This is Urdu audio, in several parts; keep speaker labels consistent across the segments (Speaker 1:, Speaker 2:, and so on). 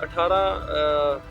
Speaker 1: 18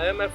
Speaker 1: IMF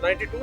Speaker 1: 92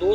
Speaker 1: 2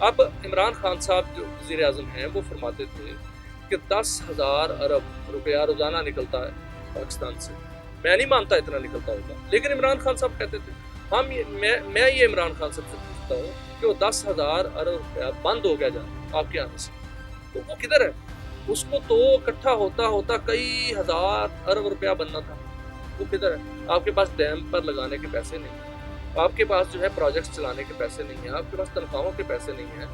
Speaker 1: اب عمران خان صاحب جو وزیر اعظم ہیں وہ فرماتے تھے کہ 10,000 ارب روپیہ روزانہ نکلتا ہے پاکستان سے. میں نہیں مانتا اتنا نکلتا ہوگا, لیکن عمران خان صاحب کہتے تھے. میں یہ عمران خان صاحب سے پوچھتا ہوں کہ وہ 10,000 ارب روپیہ بند ہو گیا جانا آپ کے آنے سے, تو وہ کدھر ہے؟ اس کو تو اکٹھا ہوتا کئی ہزار ارب روپیہ بننا تھا, وہ کدھر ہے؟ آپ کے پاس ڈیم پر لگانے کے پیسے نہیں ہیں, آپ کے پاس جو ہے پروجیکٹس چلانے کے پیسے نہیں ہیں, آپ کے پاس تنخواہوں کے پیسے نہیں ہیں.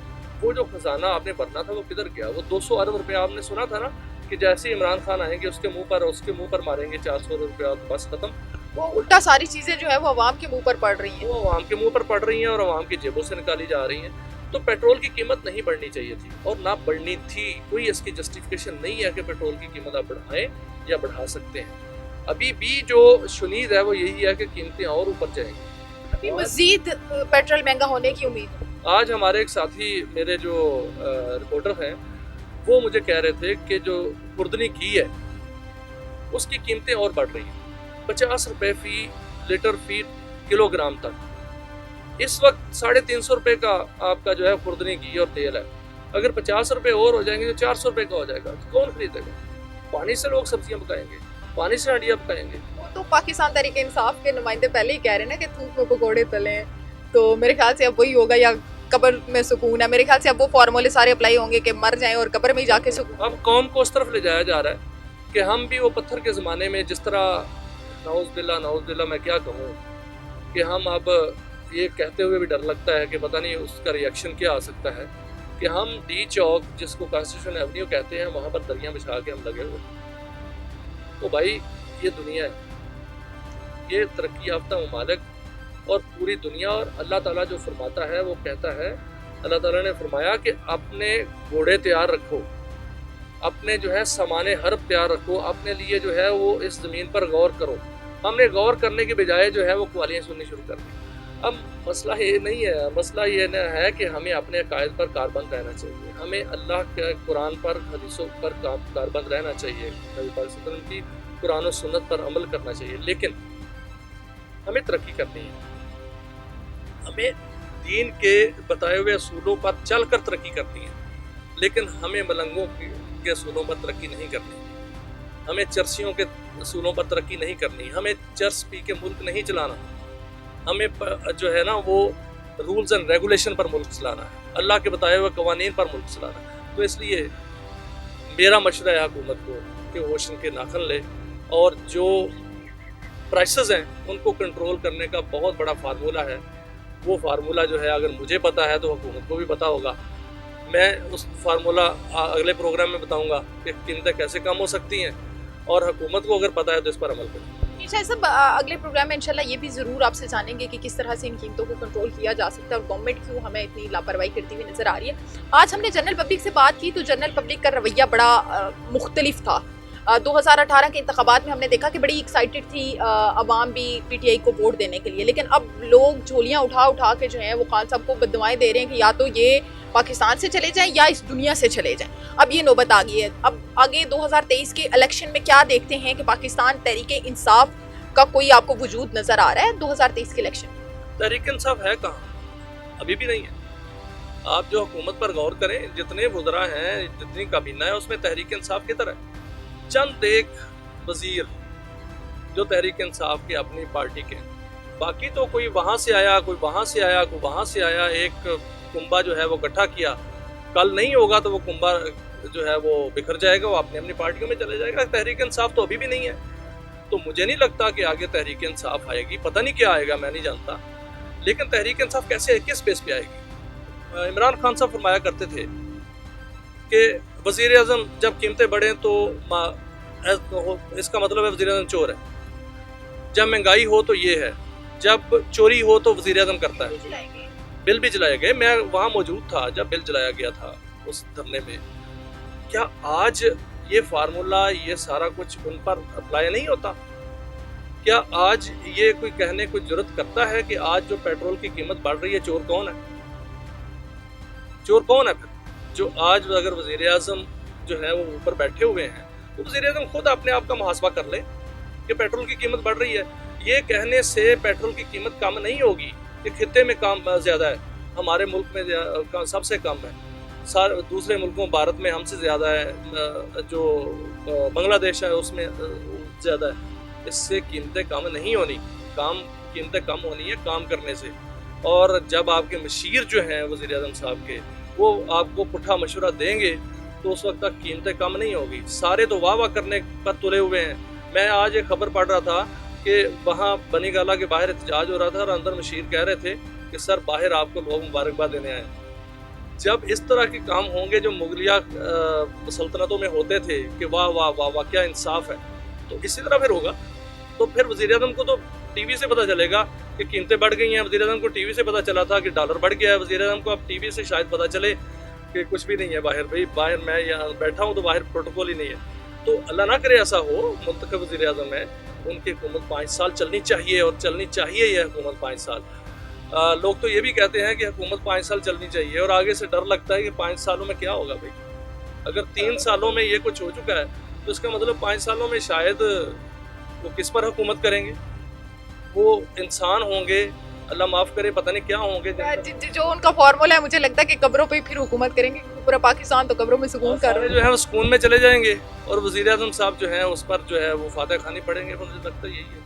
Speaker 1: وہ جو خزانہ آپ نے بھرنا تھا وہ کدھر گیا؟ وہ 200 ارب روپیہ آپ نے سنا تھا نا کہ جیسے ہی عمران خان آئیں گے اس کے منہ پر ماریں گے 400 روپیہ, بس ختم.
Speaker 2: وہ الٹا ساری چیزیں جو ہے وہ عوام کے منہ پر پڑ رہی ہیں,
Speaker 1: وہ عوام کے منہ پر پڑ رہی ہیں اور عوام کی جیبوں سے نکالی جا رہی ہیں. تو پیٹرول کی قیمت نہیں بڑھنی چاہیے تھی اور نہ بڑھنی تھی. کوئی اس کی جسٹیفیکیشن نہیں ہے کہ پیٹرول کی قیمت آپ بڑھائیں یا بڑھا سکتے ہیں. ابھی بھی جو شنید ہے وہ یہی ہے کہ قیمتیں اور اوپر جائیں گی.
Speaker 2: ابھی مزید پیٹرول مہنگا ہونے کی امید ہے.
Speaker 1: آج ہمارے ایک ساتھی میرے جو رپورٹر ہیں وہ مجھے کہہ رہے تھے کہ جو خوردنی گھی ہے اس کی قیمتیں اور بڑھ رہی ہیں 50 روپے فی لیٹر فی کلو گرام تک. اس وقت 350 روپے کا آپ کا جو ہے خوردنی گھی اور تیل ہے. اگر 50 روپے اور ہو جائیں گے تو 400 روپے کا ہو جائے گا. کون خریدے گا؟ پانی سے لوگ سبزیاں پکائیں گے, پانی سے ہنڈیاں پکائیں گے.
Speaker 2: وہ تو پاکستان تحریک انصاف کے نمائندے پہلے ہی کہہ رہے ہیں نا کہ دھوپ میں پکوڑے تلیں, تو میرے خیال سے اب وہی ہوگا یا قبر میں سکون ہے. میرے خیال سے اب وہ فارمولے سارے اپلائی ہوں گے کہ مر جائیں اور قبر میں ہی جا کے سکون.
Speaker 1: اب قوم کو اس طرف لے جایا جا رہا ہے کہ ہم بھی وہ پتھر کے زمانے میں جس طرح نعوذ باللہ میں کیا کہوں کہ ہم اب یہ کہتے ہوئے بھی ڈر لگتا ہے کہ پتہ نہیں اس کا ری ایکشن کیا آ سکتا ہے کہ ہم ڈی چوک جس کو کانسٹیٹیوشن ایونیو کہتے ہیں وہاں پر دریاں بچھا کے ہم لگے ہوئے. تو بھائی یہ دنیا ہے, یہ ترقی یافتہ ممالک اور پوری دنیا, اور اللہ تعالیٰ جو فرماتا ہے وہ کہتا ہے, اللہ تعالیٰ نے فرمایا کہ اپنے گھوڑے تیار رکھو, اپنے جو ہے سامان حرب تیار رکھو, اپنے لیے جو ہے وہ اس زمین پر غور کرو. ہم نے غور کرنے کے بجائے جو ہے وہ قوالیاں سننی شروع کر دی. اب مسئلہ یہ نہیں ہے, مسئلہ یہ ہے کہ ہمیں اپنے عقائد پر کاربند رہنا چاہیے, ہمیں اللہ کے قرآن پر حدیثوں پر کاربند رہنا چاہیے, نبی پاک صلی اللہ علیہ وسلم کی قرآن و سنت پر عمل کرنا چاہیے. لیکن ہمیں ترقی کرنی ہے, ہمیں دین کے بتائے ہوئے اصولوں پر چل کر ترقی کرنی ہے, لیکن ہمیں ملنگوں کے اصولوں پر ترقی نہیں کرنی, ہمیں چرسیوں کے اصولوں پر ترقی نہیں کرنی, ہمیں چرس پی کے ملک نہیں چلانا, ہمیں جو ہے نا وہ رولز اینڈ ریگولیشن پر ملک چلانا ہے, اللہ کے بتائے ہوئے قوانین پر ملک چلانا ہے. تو اس لیے میرا مشورہ ہے حکومت کو کہ ہوش کے ناخن لے, اور جو پرائسز ہیں ان کو کنٹرول کرنے کا بہت بڑا فارمولہ ہے. وہ فارمولہ جو ہے اگر مجھے پتہ ہے تو حکومت کو بھی پتہ ہوگا. میں اس فارمولہ اگلے پروگرام میں بتاؤں گا کہ قیمتیں کیسے کم ہو سکتی ہیں, اور حکومت کو اگر پتہ ہے تو اس پر عمل کریں.
Speaker 2: شاہ صاحب اگلے پروگرام میں انشاءاللہ یہ بھی ضرور آپ سے جانیں گے کہ کس طرح سے ان قیمتوں کو کنٹرول کیا جا سکتا ہے اور گورنمنٹ کیوں ہمیں اتنی لاپرواہی کرتی ہوئی نظر آ رہی ہے. آج ہم نے جنرل پبلک سے بات کی تو جنرل پبلک کا رویہ بڑا مختلف تھا. 2018 کے انتخابات میں ہم نے دیکھا کہ بڑی ایکسائٹڈ تھی عوام بھی پی ٹی آئی کو ووٹ دینے کے لیے, لیکن اب لوگ جھولیاں اٹھا کے جو ہیں وہ خان صاحب کو بددعائیں دے رہے ہیں کہ یا تو یہ پاکستان سے چلے جائیں یا اس دنیا سے چلے جائیں. اب یہ نوبت آ گئی ہے. اب آگے 2023 کے الیکشن میں کیا دیکھتے ہیں کہ پاکستان تحریک انصاف کا کوئی آپ کو وجود نظر آ رہا ہے 2023 کے الیکشن؟
Speaker 1: تحریک انصاف ہے کہاں, ابھی بھی نہیں ہے. آپ جو حکومت پر غور کریں, جتنے وزراء ہیں, جتنی کابینہ ہے, اس میں تحریک انصاف کی طرح چند ایک وزیر جو تحریک انصاف کے اپنی پارٹی کے, باقی تو کوئی وہاں سے آیا, کوئی وہاں سے آیا, کوئی وہاں سے آیا, ایک کنبا جو ہے وہ اکٹھا کیا. کل نہیں ہوگا تو وہ کنبا جو ہے وہ بکھر جائے گا, وہ اپنی پارٹیوں میں چلے جائے گا. تحریک انصاف تو ابھی بھی نہیں ہے. تو مجھے نہیں لگتا کہ آگے تحریک انصاف آئے گی. پتہ نہیں کیا آئے گا, میں نہیں جانتا, لیکن تحریک انصاف کیسے, کس بیس پہ آئے گی؟ عمران خان صاحب فرمایا کرتے تھے کہ وزیر اعظم جب قیمتیں بڑھیں تو اس کا مطلب ہے وزیر اعظم چور ہے, جب مہنگائی ہو تو یہ ہے, جب چوری ہو تو وزیر اعظم کرتا ہے. بل بھی جلائے گئے, میں وہاں موجود تھا جب بل جلایا گیا تھا اس دھرنے میں. کیا آج یہ فارمولہ, یہ سارا کچھ ان پر اپلائی نہیں ہوتا؟ کیا آج یہ کوئی کہنے کو جرت کرتا ہے کہ آج جو پیٹرول کی قیمت بڑھ رہی ہے چور کون ہے؟ چور کون ہے پھر؟ جو آج اگر وزیر اعظم جو ہے وہ اوپر بیٹھے ہوئے ہیں تو وزیر اعظم خود اپنے آپ کا محاسبہ کر لے کہ پیٹرول کی قیمت بڑھ رہی ہے. یہ کہنے سے پیٹرول کی قیمت کم نہیں ہوگی کہ خطے میں کام زیادہ ہے. ہمارے ملک میں سب سے کم ہے. دوسرے ملکوں بھارت میں ہم سے زیادہ ہے, جو بنگلہ دیش ہے اس میں زیادہ ہے. اس سے قیمتیں کم نہیں ہونی, قیمتیں کم ہونی ہے کام کرنے سے. اور جب آپ کے مشیر جو ہیں وزیر اعظم صاحب کے, وہ آپ کو پٹھا مشورہ دیں گے تو اس وقت تک قیمتیں کم نہیں ہوگی. سارے تو واہ واہ کرنے پر تلے ہوئے ہیں. میں آج ایک خبر پڑھ رہا تھا کہ وہاں بنی گالہ کے باہر احتجاج ہو رہا تھا اور اندر مشیر کہہ رہے تھے کہ سر باہر آپ کو لوگ مبارکباد دینے آئے. جب اس طرح کے کام ہوں گے جو مغلیہ سلطنتوں میں ہوتے تھے کہ واہ واہ واہ واہ کیا انصاف ہے, تو اسی طرح پھر ہوگا. تو پھر وزیر اعظم کو تو ٹی وی سے پتہ چلے گا کہ قیمتیں بڑھ گئی ہیں. وزیر اعظم کو ٹی وی سے پتہ چلا تھا کہ ڈالر بڑھ گیا ہے. وزیر اعظم کو اب ٹی وی سے شاید پتہ چلے کہ کچھ بھی نہیں ہے باہر. بھائی باہر میں یہاں بیٹھا ہوں تو باہر پروٹوکول ہی نہیں ہے. تو اللہ نہ کرے ایسا ہو. منتخب وزیر اعظم ہے, ان کی حکومت 5 سال چلنی چاہیے اور چلنی چاہیے یہ حکومت 5 سال. لوگ تو یہ بھی کہتے ہیں کہ حکومت 5 سال چلنی چاہیے اور آگے سے ڈر لگتا ہے کہ 5 سالوں میں کیا ہوگا. بھائی اگر 3 سالوں میں یہ کچھ ہو چکا ہے تو اس کا مطلب 5 سالوں میں شاید وہ کس پر حکومت کریں گے. وہ انسان ہوں گے, اللہ معاف کرے, پتہ نہیں کیا ہوں گے.
Speaker 2: جو ان کا فارمولا ہے مجھے لگتا ہے کہ قبروں پہ پھر حکومت کریں گے. پورا پاکستان تو قبروں میں سکون کر رہے ہیں,
Speaker 1: جو ہے وہ سکون میں چلے جائیں گے اور وزیر اعظم صاحب جو ہیں اس پر جو ہے وہ فاتح خوانی پڑھیں گے. مجھے لگتا ہے یہی ہے.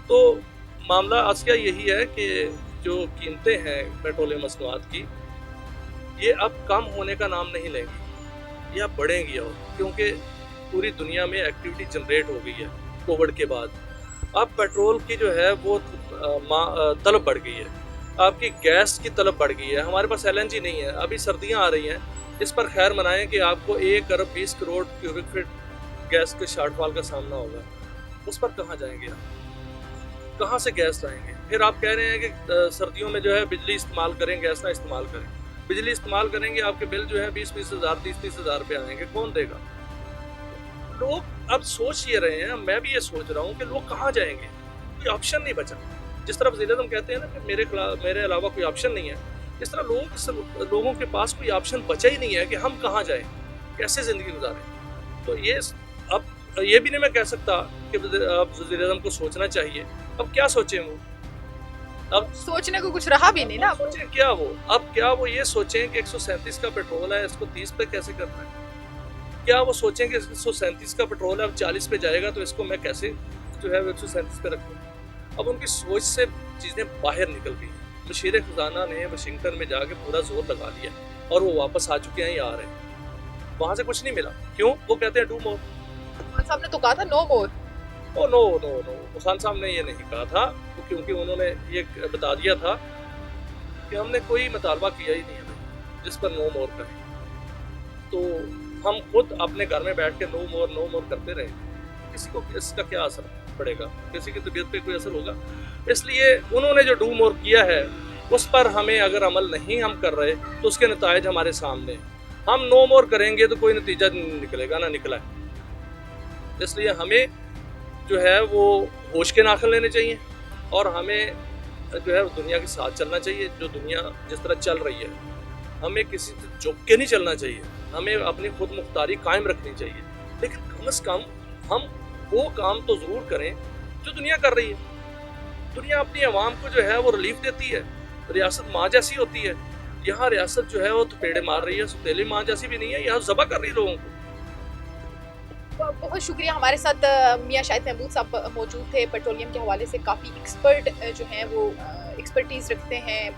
Speaker 1: تو معاملہ اصلیہ یہی ہے کہ جو قیمتیں ہیں پیٹرولیم مصنوعات کی, یہ اب کم ہونے کا نام نہیں لیں گی, یہ اب بڑھیں گی. اور کیونکہ پوری دنیا میں ایکٹیویٹی جنریٹ ہو گئی ہے کووڈ کے بعد. اب پیٹرول کی جو ہے وہ طلب بڑھ گئی ہے, آپ کی گیس کی طلب بڑھ گئی ہے. ہمارے پاس LNG نہیں ہے, ابھی سردیاں آ رہی ہیں, اس پر خیر منائیں کہ آپ کو 1 ارب 20 کروڑ کیوبک فٹ گیس کے شارٹ فال کا سامنا ہوگا. اس پر کہاں جائیں گے آپ, کہاں سے گیس لائیں گے؟ پھر آپ کہہ رہے ہیں کہ سردیوں میں جو ہے بجلی استعمال کریں, گیس نہ استعمال کریں. بجلی استعمال کریں گے آپ کے بل جو ہے 20-20 ہزار 30-30 ہزار روپے آئیں گے. کون دے گا؟ لوگ اب سوچ یہ رہے ہیں, میں بھی یہ سوچ رہا ہوں کہ لوگ کہاں جائیں گے. کوئی آپشن نہیں بچا. جس طرح وزیر اعظم کہتے ہیں نا کہ میرے علاوہ کوئی آپشن نہیں ہے, اس طرح لوگوں کے پاس کوئی آپشن بچا ہی نہیں ہے کہ ہم کہاں جائیں, کیسے زندگی گزاریں. تو یہ اب یہ بھی نہیں میں کہہ سکتا کہ اب وزیر اعظم کو سوچنا چاہیے. اب کیا سوچیں وہ, اب
Speaker 2: سوچنے کو کچھ رہا بھی نہیں نا.
Speaker 1: سوچیں کیا وہ, اب کیا وہ یہ سوچیں کہ 137 کا پیٹرول ہے اس کو 30 پہ کیسے کرنا ہے. کیا وہ سوچیں کہ 137 کا پیٹرول ہے اب 40 پہ جائے گا تو اس کو میں کیسے جو ہے 137 پہ رکھوں. اب ان کی سوچ سے چیزیں باہر نکل گئی. مشیر خزانہ نے واشنگٹن میں جا کے پورا زور لگا لیا اور وہ واپس آ چکے ہیں یا آ رہے ہیں. وہاں سے کچھ نہیں ملا. کیوں؟ وہ کہتے ہیں ڈو مور.
Speaker 2: خان صاحب نے تو کہا تھا نو مور.
Speaker 1: او نو نو نو, خان صاحب نے یہ نہیں کہا تھا, کیونکہ انہوں نے یہ بتا دیا تھا کہ ہم نے کوئی مطالبہ کیا ہی نہیں ہے جس پر نو مور کریں. تو ہم خود اپنے گھر میں بیٹھ کے نو مور کرتے رہے. کسی کو اس کا کیا اثر پڑے گا, کسی کی طبیعت پہ کوئی اثر ہوگا. اس لیے انہوں نے جو ڈو مور کیا ہے اس پر ہمیں اگر عمل نہیں ہم کر رہے تو اس کے نتائج ہمارے سامنے. ہم نو مور کریں گے تو کوئی نتیجہ نہیں نکلے گا, نہ نکلا ہے. اس لیے ہمیں جو ہے وہ ہوش کے ناخن لینے چاہیے اور ہمیں جو ہے دنیا کے ساتھ چلنا چاہیے. جو دنیا جس طرح چل رہی ہے ہمیں کسی سے جھک کے نہیں چلنا چاہیے. ہمیں اپنی خود مختاری قائم رکھنی چاہیے. لیکن کم از کم ہم وہ کام تو ضرور کریں جو دنیا کر رہی ہے. دنیا اپنی عوام کو جو ہے وہ ریلیف دیتی ہے. ریاست ماں جیسی ہوتی ہے. یہاں ریاست جو ہے وہ تھپیڑے مار رہی ہے, ستیلی ماں جیسی بھی نہیں ہے, یہاں ذبح کر رہی ہے لوگوں کو.
Speaker 2: بہت شکریہ. ہمارے ساتھ میاں شاہد محمود صاحب موجود تھے. پیٹرولیم کے حوالے سے کافی ایکسپرٹ جو ہیں وہ ایکسپرٹیز رکھتے ہیں.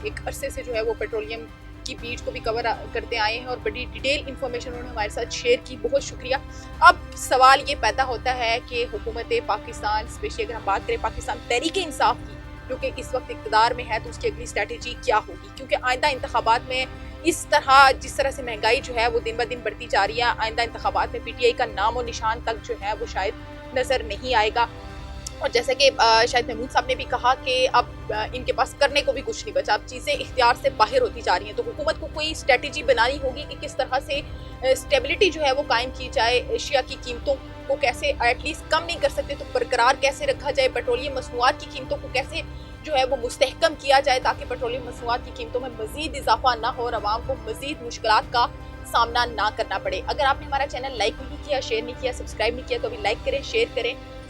Speaker 2: ایک عرصے سے جو ہے وہ پیٹرولیم کی بیٹ کو بھی کور کرتے آئے ہیں اور بڑی ڈیٹیل انفارمیشن انہوں نے ہمارے ساتھ شیئر کی. بہت شکریہ. اب سوال یہ پیدا ہوتا ہے کہ حکومت پاکستان, اسپیشلی اگر ہم بات کریں پاکستان تحریک انصاف کی جو کہ اس وقت اقتدار میں ہے, تو اس کی اگلی اسٹریٹجی کیا ہوگی. کیونکہ آئندہ انتخابات میں اس طرح جس طرح سے مہنگائی جو ہے وہ دن بہ دن بڑھتی جا رہی ہے, آئندہ انتخابات میں PTI کا نام و نشان تک جو ہے وہ شاید نظر نہیں آئے گا. اور جیسا کہ شاید محمود صاحب نے بھی کہا کہ اب ان کے پاس کرنے کو بھی کچھ نہیں بچا, اب چیزیں اختیار سے باہر ہوتی جا رہی ہیں. تو حکومت کو کوئی اسٹریٹجی بنانی ہوگی کہ کس طرح سے اسٹیبلٹی جو ہے وہ قائم کی جائے. اشیاء کی قیمتوں کو کیسے ایٹ لیسٹ کم نہیں کر سکتے تو برقرار کیسے رکھا جائے. پیٹرولیم مصنوعات کی قیمتوں کو کیسے جو ہے وہ مستحکم کیا جائے تاکہ پیٹرولیم مصنوعات کی قیمتوں میں مزید اضافہ نہ ہو اور عوام کو مزید مشکلات کا سامنا نہ کرنا پڑے. اگر آپ نے ہمارا چینل لائک نہیں کیا, شیئر نہیں کیا, سبسکرائب نہیں کیا تو ابھی لائک کریں, شیئر کریں